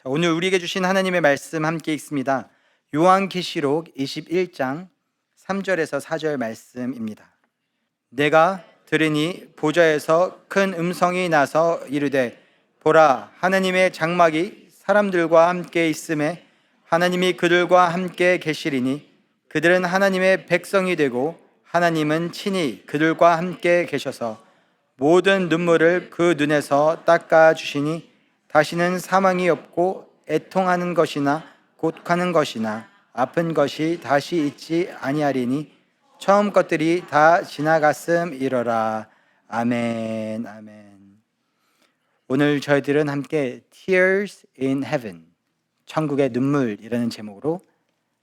오늘 우리에게 주신 하나님의 말씀 함께 읽습니다. 요한계시록 21장 3절에서 4절 말씀입니다. 내가 들으니 보좌에서 큰 음성이 나서 이르되 보라, 하나님의 장막이 사람들과 함께 있음에 하나님이 그들과 함께 계시리니 그들은 하나님의 백성이 되고 하나님은 친히 그들과 함께 계셔서 모든 눈물을 그 눈에서 닦아 주시니 다시는 사망이 없고 애통하는 것이나 곡하는 것이나 아픈 것이 다시 있지 아니하리니 처음 것들이 다 지나갔음이로라. 아멘. 아멘. 오늘 저희들은 함께 Tears in Heaven, 천국의 눈물이라는 제목으로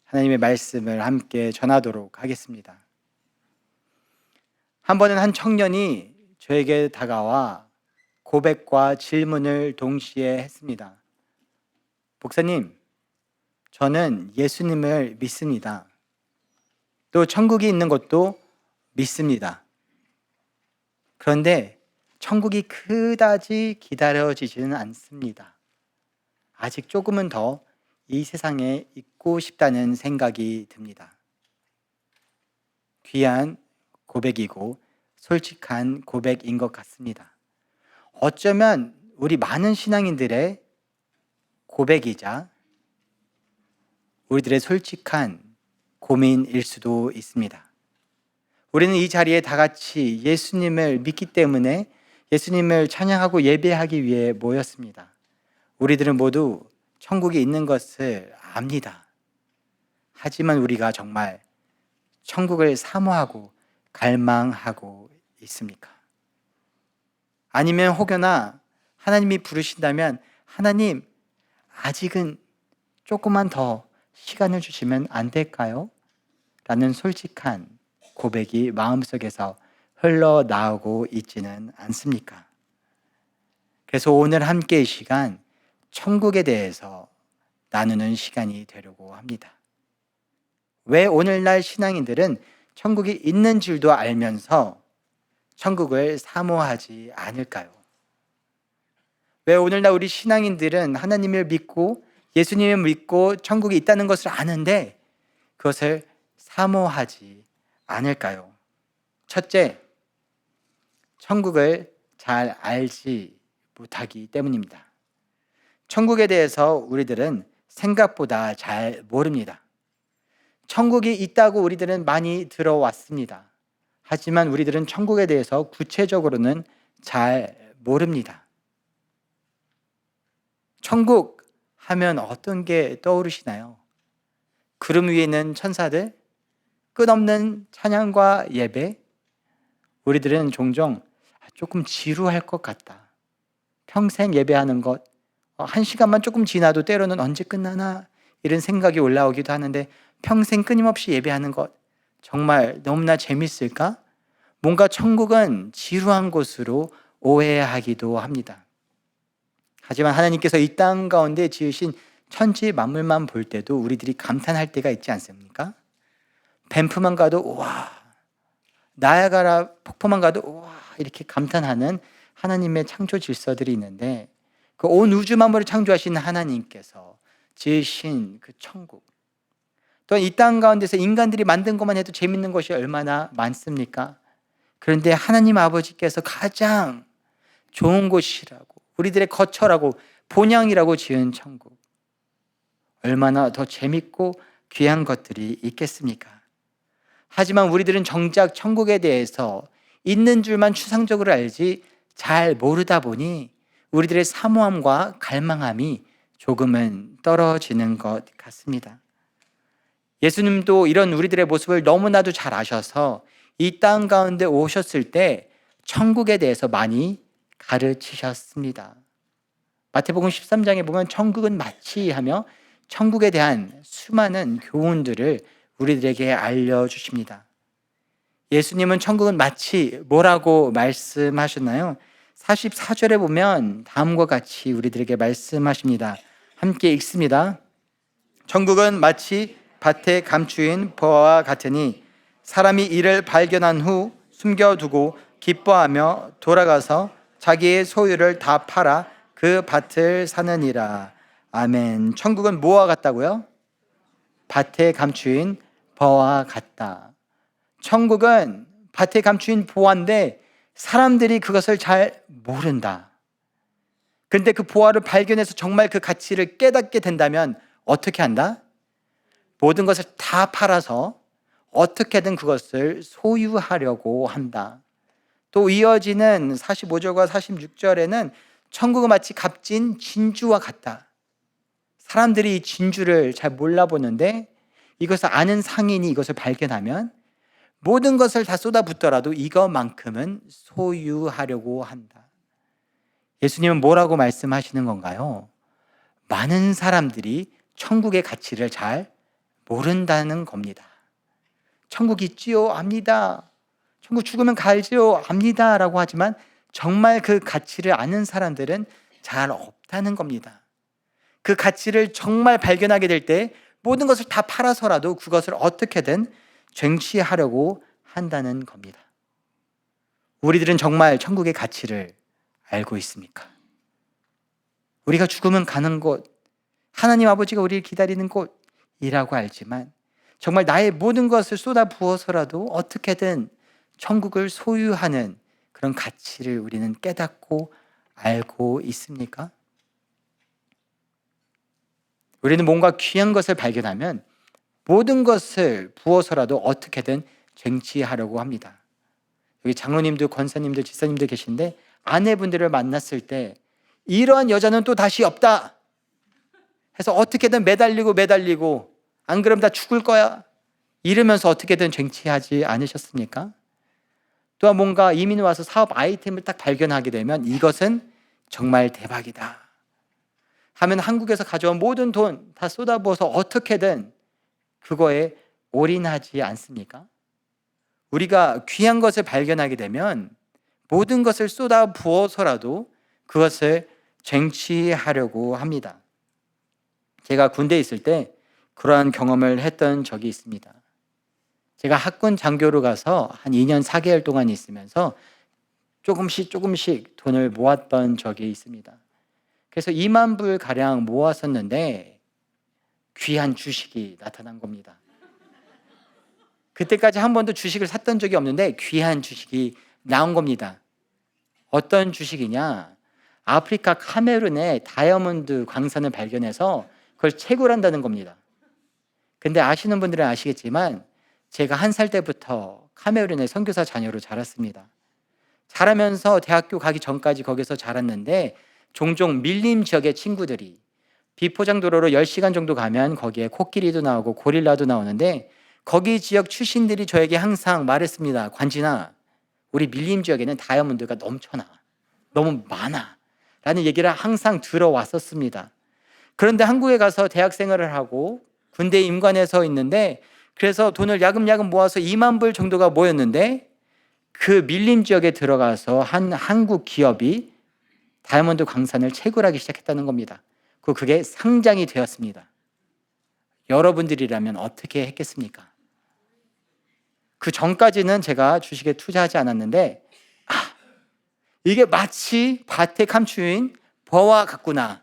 하나님의 말씀을 함께 전하도록 하겠습니다. 한 번은 한 청년이 저에게 다가와 고백과 질문을 동시에 했습니다. 목사님, 저는 예수님을 믿습니다. 또 천국이 있는 것도 믿습니다. 그런데 천국이 그다지 기다려지지는 않습니다. 아직 조금은 더 이 세상에 있고 싶다는 생각이 듭니다. 귀한 고백이고 솔직한 고백인 것 같습니다. 어쩌면 우리 많은 신앙인들의 고백이자 우리들의 솔직한 고민일 수도 있습니다. 우리는 이 자리에 다 같이 예수님을 믿기 때문에 예수님을 찬양하고 예배하기 위해 모였습니다. 우리들은 모두 천국이 있는 것을 압니다. 하지만 우리가 정말 천국을 사모하고 갈망하고 있습니까? 아니면 혹여나 하나님이 부르신다면 하나님, 아직은 조금만 더 시간을 주시면 안 될까요? 라는 솔직한 고백이 마음속에서 흘러나오고 있지는 않습니까? 그래서 오늘 함께 이 시간 천국에 대해서 나누는 시간이 되려고 합니다. 왜 오늘날 신앙인들은 천국이 있는 줄도 알면서 천국을 사모하지 않을까요? 왜 오늘날 우리 신앙인들은 하나님을 믿고 예수님을 믿고 천국이 있다는 것을 아는데 그것을 사모하지 않을까요? 첫째, 천국을 잘 알지 못하기 때문입니다. 천국에 대해서 우리들은 생각보다 잘 모릅니다. 천국이 있다고 우리들은 많이 들어왔습니다. 하지만 우리들은 천국에 대해서 구체적으로는 잘 모릅니다. 천국 하면 어떤 게 떠오르시나요? 구름 위에 있는 천사들, 끝없는 찬양과 예배. 우리들은 종종 조금 지루할 것 같다. 평생 예배하는 것, 1시간만 조금 지나도 때로는 언제 끝나나 이런 생각이 올라오기도 하는데 평생 끊임없이 예배하는 것 정말 너무나 재밌을까? 뭔가 천국은 지루한 곳으로 오해하기도 합니다. 하지만 하나님께서 이 땅 가운데 지으신 천지 만물만 볼 때도 우리들이 감탄할 때가 있지 않습니까? 밴프만 가도 우와, 나야가라 폭포만 가도 우와 이렇게 감탄하는 하나님의 창조 질서들이 있는데 그 온 우주 만물을 창조하신 하나님께서 지으신 그 천국, 또 이 땅 가운데서 인간들이 만든 것만 해도 재밌는 것이 얼마나 많습니까? 그런데 하나님 아버지께서 가장 좋은 곳이라고, 우리들의 거처라고, 본향이라고 지은 천국, 얼마나 더 재밌고 귀한 것들이 있겠습니까? 하지만 우리들은 정작 천국에 대해서 있는 줄만 추상적으로 알지 잘 모르다 보니 우리들의 사모함과 갈망함이 조금은 떨어지는 것 같습니다. 예수님도 이런 우리들의 모습을 너무나도 잘 아셔서 이 땅 가운데 오셨을 때 천국에 대해서 많이 가르치셨습니다. 마태복음 13장에 보면 천국은 마치 하며 천국에 대한 수많은 교훈들을 우리들에게 알려주십니다. 예수님은 천국은 마치 뭐라고 말씀하셨나요? 44절에 보면 다음과 같이 우리들에게 말씀하십니다. 함께 읽습니다. 천국은 마치 밭에 감추인 보화와 같으니 사람이 이를 발견한 후 숨겨두고 기뻐하며 돌아가서 자기의 소유를 다 팔아 그 밭을 사느니라. 아멘. 천국은 뭐와 같다고요? 밭에 감추인 보화와 같다. 천국은 밭에 감추인 보화인데 사람들이 그것을 잘 모른다. 그런데 그 보화를 발견해서 정말 그 가치를 깨닫게 된다면 어떻게 한다? 모든 것을 다 팔아서 어떻게든 그것을 소유하려고 한다. 또 이어지는 45절과 46절에는 천국은 마치 값진 진주와 같다. 사람들이 이 진주를 잘 몰라보는데 이것을 아는 상인이 이것을 발견하면 모든 것을 다 쏟아붓더라도 이것만큼은 소유하려고 한다. 예수님은 뭐라고 말씀하시는 건가요? 많은 사람들이 천국의 가치를 잘 모른다는 겁니다. 천국 있지요? 압니다. 천국 죽으면 갈지요? 압니다. 라고 하지만 정말 그 가치를 아는 사람들은 잘 없다는 겁니다. 그 가치를 정말 발견하게 될 때 모든 것을 다 팔아서라도 그것을 어떻게든 쟁취하려고 한다는 겁니다. 우리들은 정말 천국의 가치를 알고 있습니까? 우리가 죽으면 가는 곳, 하나님 아버지가 우리를 기다리는 곳이라고 알지만 정말 나의 모든 것을 쏟아 부어서라도 어떻게든 천국을 소유하는 그런 가치를 우리는 깨닫고 알고 있습니까? 우리는 뭔가 귀한 것을 발견하면 모든 것을 부어서라도 어떻게든 쟁취하려고 합니다. 여기 장로님들, 권사님들, 지사님들 계신데 아내분들을 만났을 때 이러한 여자는 또 다시 없다 해서 어떻게든 매달리고 안 그러면 다 죽을 거야 이러면서 어떻게든 쟁취하지 않으셨습니까? 또한 뭔가 이민 와서 사업 아이템을 딱 발견하게 되면 이것은 정말 대박이다 하면 한국에서 가져온 모든 돈 다 쏟아부어서 어떻게든 그거에 올인하지 않습니까? 우리가 귀한 것을 발견하게 되면 모든 것을 쏟아부어서라도 그것을 쟁취하려고 합니다. 제가 군대에 있을 때 그러한 경험을 했던 적이 있습니다. 제가 학군 장교로 가서 한 2년 4개월 동안 있으면서 조금씩 돈을 모았던 적이 있습니다. 그래서 2만 불 가량 모았었는데 귀한 주식이 나타난 겁니다. 그때까지 한 번도 주식을 샀던 적이 없는데 귀한 주식이 나온 겁니다. 어떤 주식이냐? 아프리카 카메룬에 다이아몬드 광산을 발견해서 그걸 채굴한다는 겁니다. 근데 아시는 분들은 아시겠지만 제가 1살 때부터 카메룬의 선교사 자녀로 자랐습니다. 자라면서 대학교 가기 전까지 거기서 자랐는데 종종 밀림 지역의 친구들이 비포장도로로 10시간 정도 가면 거기에 코끼리도 나오고 고릴라도 나오는데 거기 지역 출신들이 저에게 항상 말했습니다. 관진아, 우리 밀림 지역에는 다이아몬드가 넘쳐나. 너무 많아. 라는 얘기를 항상 들어왔었습니다. 그런데 한국에 가서 대학 생활을 하고 군대 임관에 서 있는데 그래서 돈을 야금야금 모아서 2만 불 정도가 모였는데 그 밀림 지역에 들어가서 한 한국 기업이 다이아몬드 광산을 채굴하기 시작했다는 겁니다. 그게 상장이 되었습니다. 여러분들이라면 어떻게 했겠습니까? 그 전까지는 제가 주식에 투자하지 않았는데 이게 마치 밭에 감추인 보화 같구나.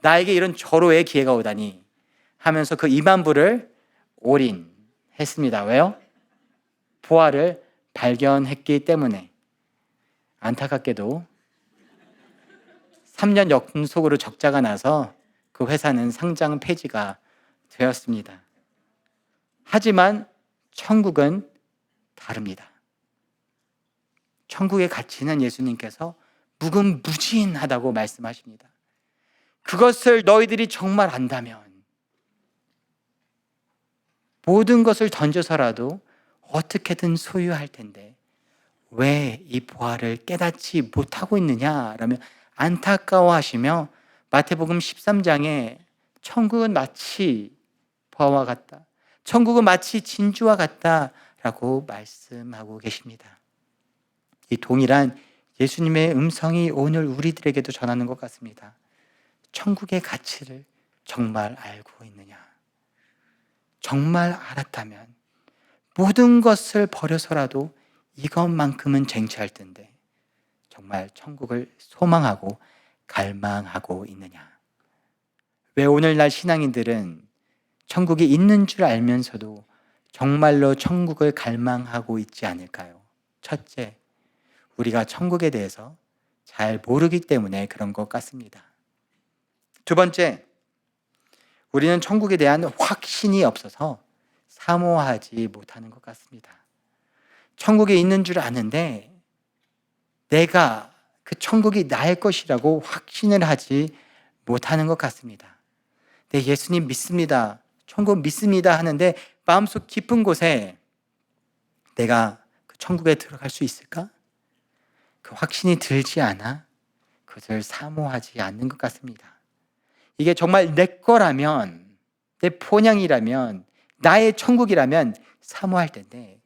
나에게 이런 절호의 기회가 오다니 하면서 그 2만 불을 올인했습니다. 왜요? 보화를 발견했기 때문에. 안타깝게도 3년 연속으로 적자가 나서 그 회사는 상장 폐지가 되었습니다. 하지만 천국은 다릅니다. 천국의 가치는 예수님께서 무궁무진하다고 말씀하십니다. 그것을 너희들이 정말 안다면 모든 것을 던져서라도 어떻게든 소유할 텐데 왜 이 보화를 깨닫지 못하고 있느냐라며 안타까워하시며 마태복음 13장에 천국은 마치 보화와 같다. 천국은 마치 진주와 같다라고 말씀하고 계십니다. 이 동일한 예수님의 음성이 오늘 우리들에게도 전하는 것 같습니다. 천국의 가치를 정말 알고 있느냐? 정말 알았다면 모든 것을 버려서라도 이것만큼은 쟁취할 텐데 정말 천국을 소망하고 갈망하고 있느냐? 왜 오늘날 신앙인들은 천국이 있는 줄 알면서도 정말로 천국을 갈망하고 있지 않을까요? 첫째, 우리가 천국에 대해서 잘 모르기 때문에 그런 것 같습니다. 두 번째, 우리는 천국에 대한 확신이 없어서 사모하지 못하는 것 같습니다. 천국에 있는 줄 아는데 내가 그 천국이 나의 것이라고 확신을 하지 못하는 것 같습니다. 네, 예수님 믿습니다. 천국 믿습니다 하는데 마음속 깊은 곳에 내가 그 천국에 들어갈 수 있을까? 그 확신이 들지 않아 그것을 사모하지 않는 것 같습니다. 이게 정말 내 거라면, 내 본향이라면, 나의 천국이라면 사모할 텐데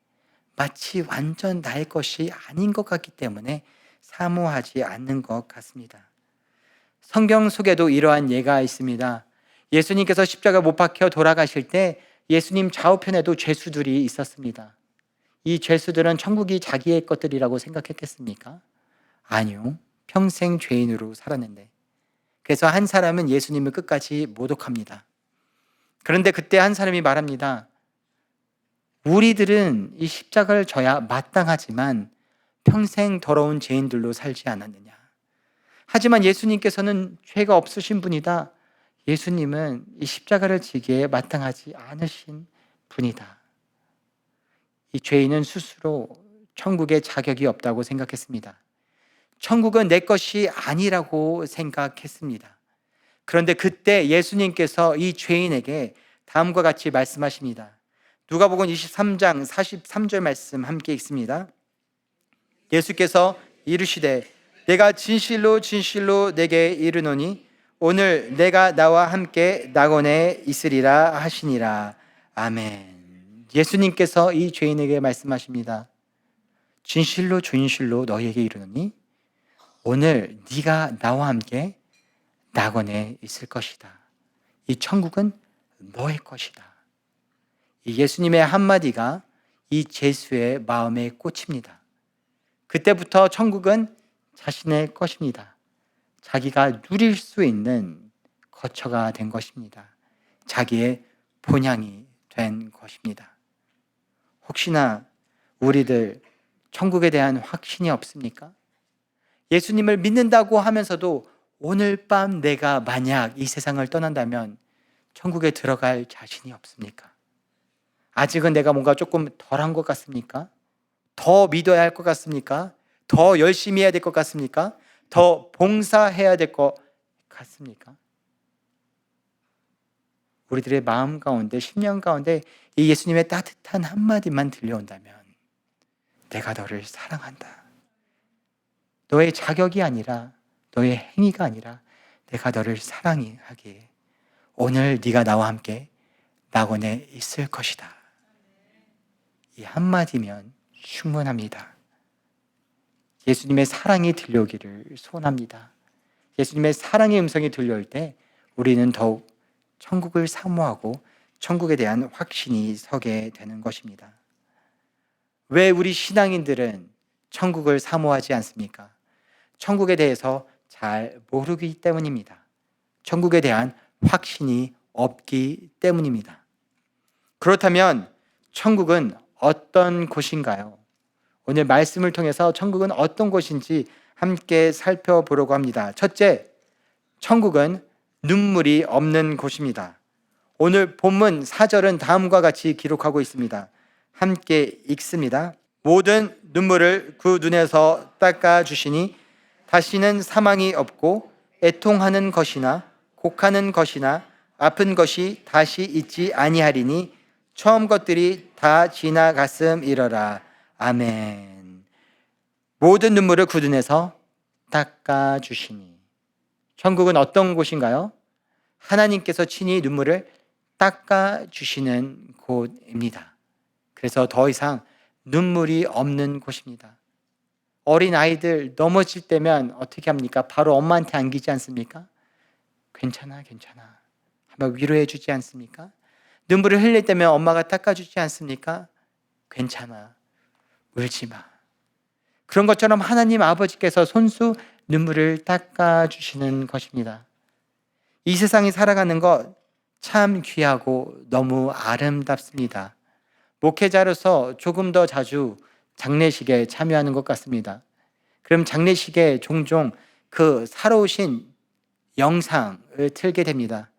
마치 완전 나의 것이 아닌 것 같기 때문에 사모하지 않는 것 같습니다. 성경 속에도 이러한 예가 있습니다. 예수님께서 십자가 못 박혀 돌아가실 때 예수님 좌우편에도 죄수들이 있었습니다. 이 죄수들은 천국이 자기의 것들이라고 생각했겠습니까? 아니요. 평생 죄인으로 살았는데. 그래서 한 사람은 예수님을 끝까지 모독합니다. 그런데 그때 한 사람이 말합니다. 우리들은 이 십자가를 져야 마땅하지만 평생 더러운 죄인들로 살지 않았느냐. 하지만 예수님께서는 죄가 없으신 분이다. 예수님은 이 십자가를 지기에 마땅하지 않으신 분이다. 이 죄인은 스스로 천국에 자격이 없다고 생각했습니다. 천국은 내 것이 아니라고 생각했습니다. 그런데 그때 예수님께서 이 죄인에게 다음과 같이 말씀하십니다. 누가복음 23장 43절 말씀 함께 읽습니다. 예수께서 이르시되 내가 진실로 진실로 내게 이르노니 오늘 내가 나와 함께 낙원에 있으리라 하시니라. 아멘. 예수님께서 이 죄인에게 말씀하십니다. 진실로 진실로 너희에게 이르노니 오늘 네가 나와 함께 낙원에 있을 것이다. 이 천국은 너의 것이다. 이 예수님의 한마디가 이 죄수의 마음에 꽂힙니다. 그때부터 천국은 자신의 것입니다. 자기가 누릴 수 있는 거처가 된 것입니다. 자기의 본향이 된 것입니다. 혹시나 우리들 천국에 대한 확신이 없습니까? 예수님을 믿는다고 하면서도 오늘 밤 내가 만약 이 세상을 떠난다면 천국에 들어갈 자신이 없습니까? 아직은 내가 뭔가 조금 덜한 것 같습니까? 더 믿어야 할 것 같습니까? 더 열심히 해야 될 것 같습니까? 더 봉사해야 될 것 같습니까? 우리들의 마음 가운데, 심령 가운데 이 예수님의 따뜻한 한마디만 들려온다면 내가 너를 사랑한다. 너의 자격이 아니라, 너의 행위가 아니라 내가 너를 사랑하기에 오늘 네가 나와 함께 낙원에 있을 것이다. 이 한마디면 충분합니다. 예수님의 사랑이 들려오기를 소원합니다. 예수님의 사랑의 음성이 들려올 때 우리는 더욱 천국을 사모하고 천국에 대한 확신이 서게 되는 것입니다. 왜 우리 신앙인들은 천국을 사모하지 않습니까? 천국에 대해서 잘 모르기 때문입니다. 천국에 대한 확신이 없기 때문입니다. 그렇다면 천국은 어떤 곳인가요? 오늘 말씀을 통해서 천국은 어떤 곳인지 함께 살펴보려고 합니다. 첫째, 천국은 눈물이 없는 곳입니다. 오늘 본문 4절은 다음과 같이 기록하고 있습니다. 함께 읽습니다. 모든 눈물을 그 눈에서 닦아주시니 다시는 사망이 없고 애통하는 것이나 곡하는 것이나 아픈 것이 다시 있지 아니하리니 처음 것들이 다 지나갔음이러라. 아멘. 모든 눈물을 그 눈에서 닦아주시니. 천국은 어떤 곳인가요? 하나님께서 친히 눈물을 닦아주시는 곳입니다. 그래서 더 이상 눈물이 없는 곳입니다. 어린 아이들 넘어질 때면 어떻게 합니까? 바로 엄마한테 안기지 않습니까? 괜찮아, 괜찮아. 한번 위로해 주지 않습니까? 눈물을 흘릴 때면 엄마가 닦아주지 않습니까? 괜찮아, 울지 마. 그런 것처럼 하나님 아버지께서 손수 눈물을 닦아주시는 것입니다. 이 세상에 살아가는 것 참 귀하고 너무 아름답습니다. 목회자로서 조금 더 자주 장례식에 참여하는 것 같습니다. 그럼 장례식에 종종 그 살아오신 영상을 틀게 됩니다.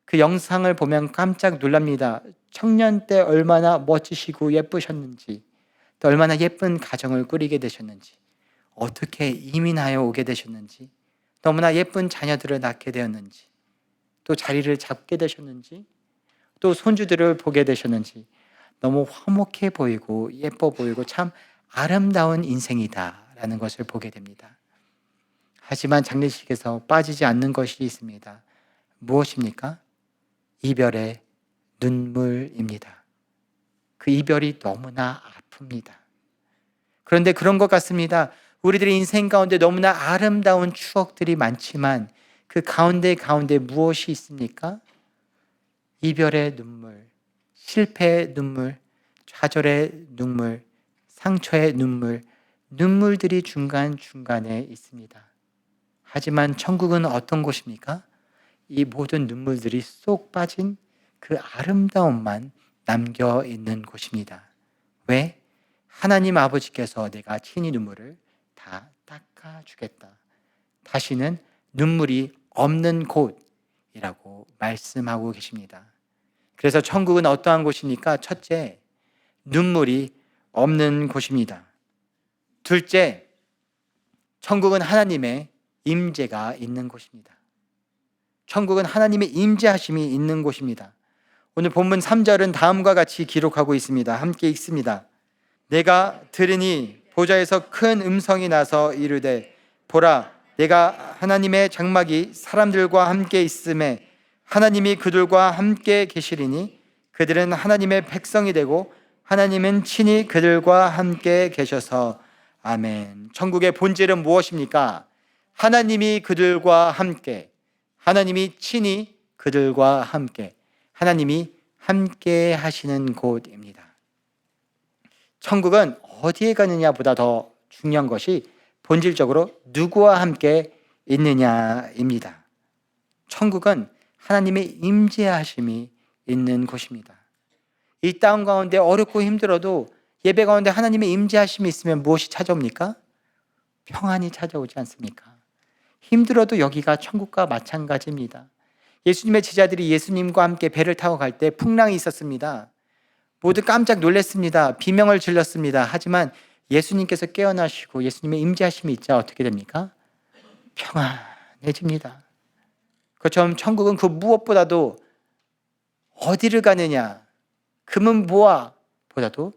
그 영상을 보면 깜짝 놀랍니다. 청년 때 얼마나 멋지시고 예쁘셨는지, 또 얼마나 예쁜 가정을 꾸리게 되셨는지, 어떻게 이민하여 오게 되셨는지, 너무나 예쁜 자녀들을 낳게 되었는지, 또 자리를 잡게 되셨는지, 또 손주들을 보게 되셨는지, 너무 화목해 보이고 예뻐 보이고 참 아름다운 인생이다라는 것을 보게 됩니다. 하지만 장례식에서 빠지지 않는 것이 있습니다. 무엇입니까? 이별의 눈물입니다. 그 이별이 너무나 아픕니다. 그런데 그런 것 같습니다. 우리들의 인생 가운데 너무나 아름다운 추억들이 많지만 그 가운데 무엇이 있습니까? 이별의 눈물, 실패의 눈물, 좌절의 눈물, 상처의 눈물, 눈물들이 중간중간에 있습니다. 하지만 천국은 어떤 곳입니까? 이 모든 눈물들이 쏙 빠진 그 아름다움만 남겨 있는 곳입니다. 왜? 하나님 아버지께서 내가 친히 눈물을 다 닦아주겠다. 다시는 눈물이 없는 곳이라고 말씀하고 계십니다. 그래서 천국은 어떠한 곳입니까? 첫째, 눈물이 없는 곳입니다. 둘째, 천국은 하나님의 임재가 있는 곳입니다. 천국은 하나님의 임재하심이 있는 곳입니다. 오늘 본문 3절은 다음과 같이 기록하고 있습니다. 함께 읽습니다. 내가 들으니 보좌에서 큰 음성이 나서 이르되 보라, 내가 하나님의 장막이 사람들과 함께 있음에 하나님이 그들과 함께 계시리니 그들은 하나님의 백성이 되고 하나님은 친히 그들과 함께 계셔서 아멘. 천국의 본질은 무엇입니까? 하나님이 그들과 함께, 하나님이 친히 그들과 함께, 하나님이 함께 하시는 곳입니다. 천국은 어디에 가느냐보다 더 중요한 것이 본질적으로 누구와 함께 있느냐입니다. 천국은 하나님의 임재하심이 있는 곳입니다. 이 땅 가운데 어렵고 힘들어도 예배 가운데 하나님의 임재하심이 있으면 무엇이 찾아옵니까? 평안이 찾아오지 않습니까? 힘들어도 여기가 천국과 마찬가지입니다. 예수님의 제자들이 예수님과 함께 배를 타고 갈 때 풍랑이 있었습니다. 모두 깜짝 놀랐습니다. 비명을 질렀습니다. 하지만 예수님께서 깨어나시고 예수님의 임재하심이 있자 어떻게 됩니까? 평안해집니다. 그처럼 천국은 그 무엇보다도 어디를 가느냐, 금은 뭐와 보다도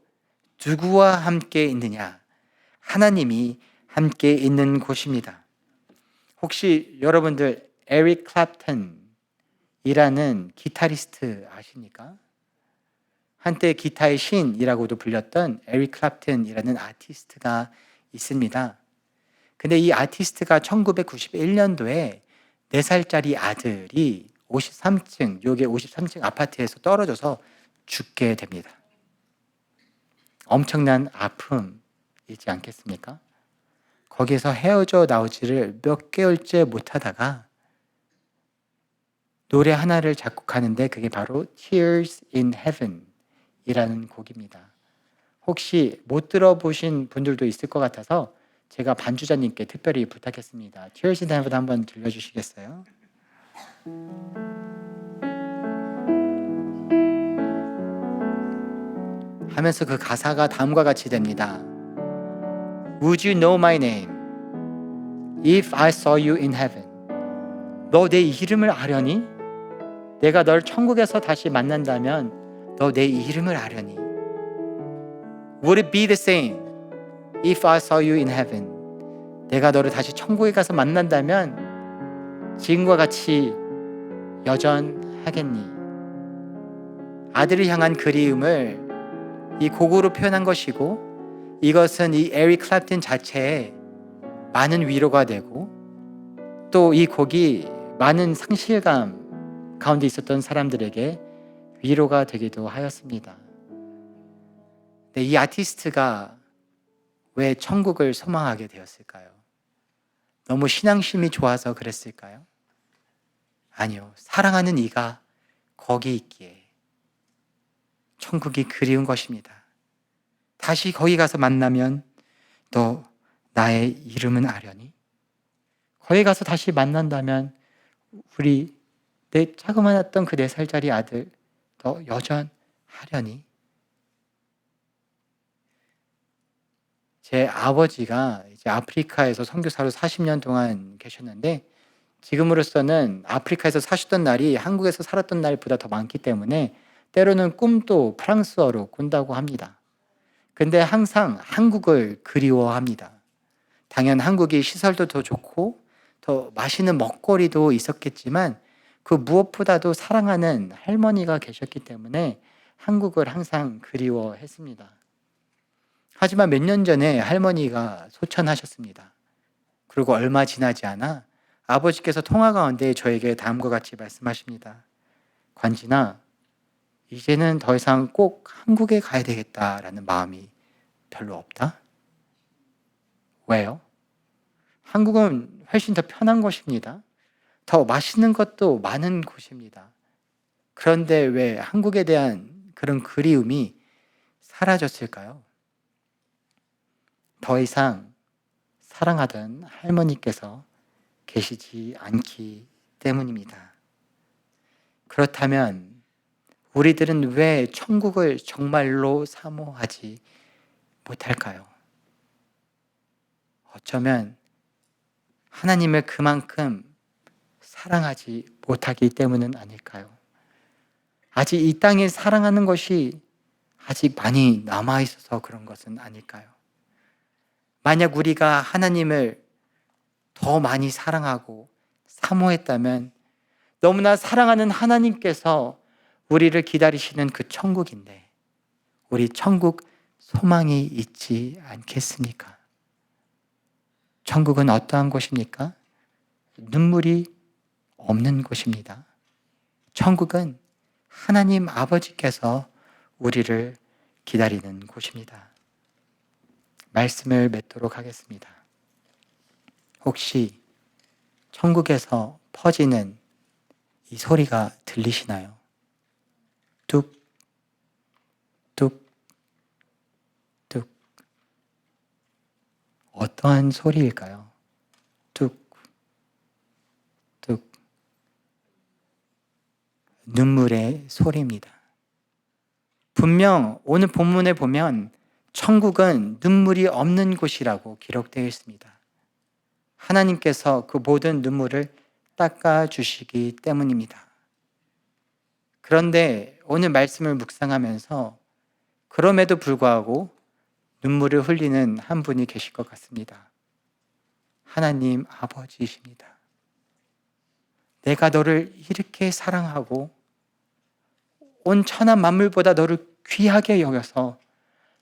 누구와 함께 있느냐, 하나님이 함께 있는 곳입니다. 혹시 여러분들 에릭 클랩턴이라는 기타리스트 아십니까? 한때 기타의 신이라고도 불렸던 에릭 클랩턴이라는 아티스트가 있습니다. 근데 이 아티스트가 1991년도에 4살짜리 아들이 53층 아파트에서 떨어져서 죽게 됩니다. 엄청난 아픔이지 않겠습니까? 거기에서 헤어져 나오지를 몇 개월째 못하다가 노래 하나를 작곡하는데 그게 바로 Tears in Heaven 이라는 곡입니다. 혹시 못 들어보신 분들도 있을 것 같아서 제가 반주자님께 특별히 부탁했습니다. Tears in Heaven 한번 들려주시겠어요? 하면서 그 가사가 다음과 같이 됩니다. Would you know my name if I saw you in heaven? 너 내 이름을 아려니? 내가 널 천국에서 다시 만난다면 너 내 이름을 아려니? Would it be the same if I saw you in heaven? 내가 너를 다시 천국에 가서 만난다면 지금과 같이 여전하겠니? 아들을 향한 그리움을 이 곡으로 표현한 것이고 이것은 이 에릭 클랩튼 자체에 많은 위로가 되고 또 이 곡이 많은 상실감 가운데 있었던 사람들에게 위로가 되기도 하였습니다. 네, 이 아티스트가 왜 천국을 소망하게 되었을까요? 너무 신앙심이 좋아서 그랬을까요? 아니요, 사랑하는 이가 거기 있기에 천국이 그리운 것입니다. 다시 거기 가서 만나면 너 나의 이름은 아려니? 거기 가서 다시 만난다면 우리 내 자그마했던 그 4살짜리 아들 너 여전하려니? 제 아버지가 이제 아프리카에서 선교사로 40년 동안 계셨는데 지금으로서는 아프리카에서 사셨던 날이 한국에서 살았던 날보다 더 많기 때문에 때로는 꿈도 프랑스어로 꾼다고 합니다. 근데 항상 한국을 그리워합니다. 당연 한국이 시설도 더 좋고 더 맛있는 먹거리도 있었겠지만 그 무엇보다도 사랑하는 할머니가 계셨기 때문에 한국을 항상 그리워했습니다. 하지만 몇 년 전에 할머니가 소천하셨습니다. 그리고 얼마 지나지 않아 아버지께서 통화 가운데 저에게 다음과 같이 말씀하십니다. 관진아, 이제는 더 이상 꼭 한국에 가야 되겠다라는 마음이 별로 없다? 왜요? 한국은 훨씬 더 편한 곳입니다. 더 맛있는 것도 많은 곳입니다. 그런데 왜 한국에 대한 그런 그리움이 사라졌을까요? 더 이상 사랑하던 할머니께서 계시지 않기 때문입니다. 그렇다면 우리들은 왜 천국을 정말로 사모하지 못할까요? 어쩌면 하나님을 그만큼 사랑하지 못하기 때문은 아닐까요? 아직 이 땅에 사랑하는 것이 아직 많이 남아있어서 그런 것은 아닐까요? 만약 우리가 하나님을 더 많이 사랑하고 사모했다면 너무나 사랑하는 하나님께서 우리를 기다리시는 그 천국인데 우리 천국 소망이 있지 않겠습니까? 천국은 어떠한 곳입니까? 눈물이 없는 곳입니다. 천국은 하나님 아버지께서 우리를 기다리는 곳입니다. 말씀을 맺도록 하겠습니다. 혹시 천국에서 퍼지는 이 소리가 들리시나요? 뚝, 뚝, 뚝. 어떠한 소리일까요? 뚝, 뚝. 눈물의 소리입니다. 분명 오늘 본문에 보면 천국은 눈물이 없는 곳이라고 기록되어 있습니다. 하나님께서 그 모든 눈물을 닦아주시기 때문입니다. 그런데 오늘 말씀을 묵상하면서 그럼에도 불구하고 눈물을 흘리는 한 분이 계실 것 같습니다. 하나님 아버지이십니다. 내가 너를 이렇게 사랑하고 온 천하 만물보다 너를 귀하게 여겨서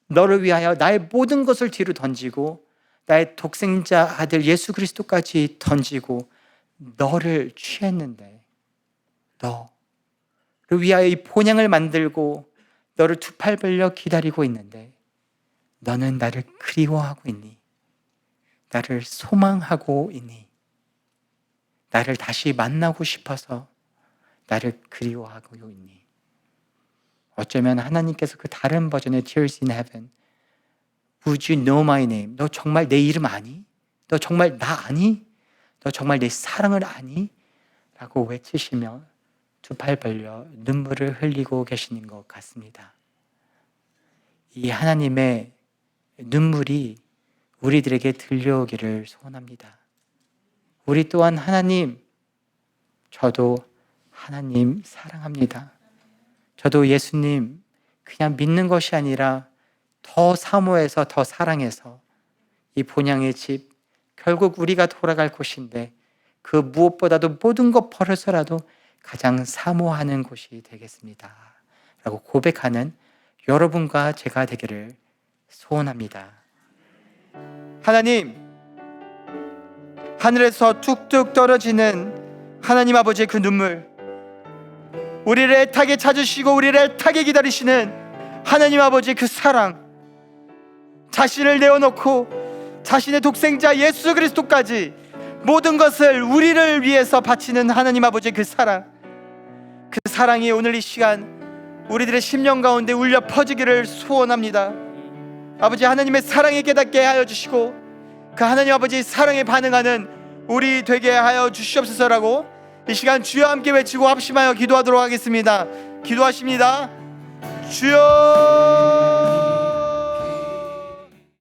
너를 위하여 나의 모든 것을 뒤로 던지고 나의 독생자 아들 예수 그리스도까지 던지고 너를 취했는데 너를 위하여 이 본향을 만들고 너를 두 팔 벌려 기다리고 있는데 너는 나를 그리워하고 있니? 나를 소망하고 있니? 나를 다시 만나고 싶어서 나를 그리워하고 있니? 어쩌면 하나님께서 그 다른 버전의 Tears in Heaven Would you know my name? 너 정말 내 이름 아니? 너 정말 나 아니? 너 정말 내 사랑을 아니? 라고 외치시며 두 팔 벌려 눈물을 흘리고 계시는 것 같습니다. 이 하나님의 눈물이 우리들에게 들려오기를 소원합니다. 우리 또한 하나님, 저도 하나님 사랑합니다. 저도 예수님 그냥 믿는 것이 아니라 더 사모해서 더 사랑해서 이 본향의 집, 결국 우리가 돌아갈 곳인데 그 무엇보다도 모든 것 버려서라도 가장 사모하는 곳이 되겠습니다. 라고 고백하는 여러분과 제가 되기를 소원합니다. 하나님, 하늘에서 툭툭 떨어지는 하나님 아버지의 그 눈물, 우리를 애타게 찾으시고 우리를 애타게 기다리시는 하나님 아버지의 그 사랑, 자신을 내어놓고 자신의 독생자 예수 그리스도까지 모든 것을 우리를 위해서 바치는 하나님 아버지의 그 사랑이 오늘 이 시간 우리들의 심령 가운데 울려 퍼지기를 소원합니다. 아버지, 하나님의 사랑에 깨닫게 하여 주시고 그 하나님 아버지의 사랑에 반응하는 우리 되게 하여 주시옵소서라고 이 시간 주여 함께 외치고 합심하여 기도하도록 하겠습니다. 기도하십니다. 주여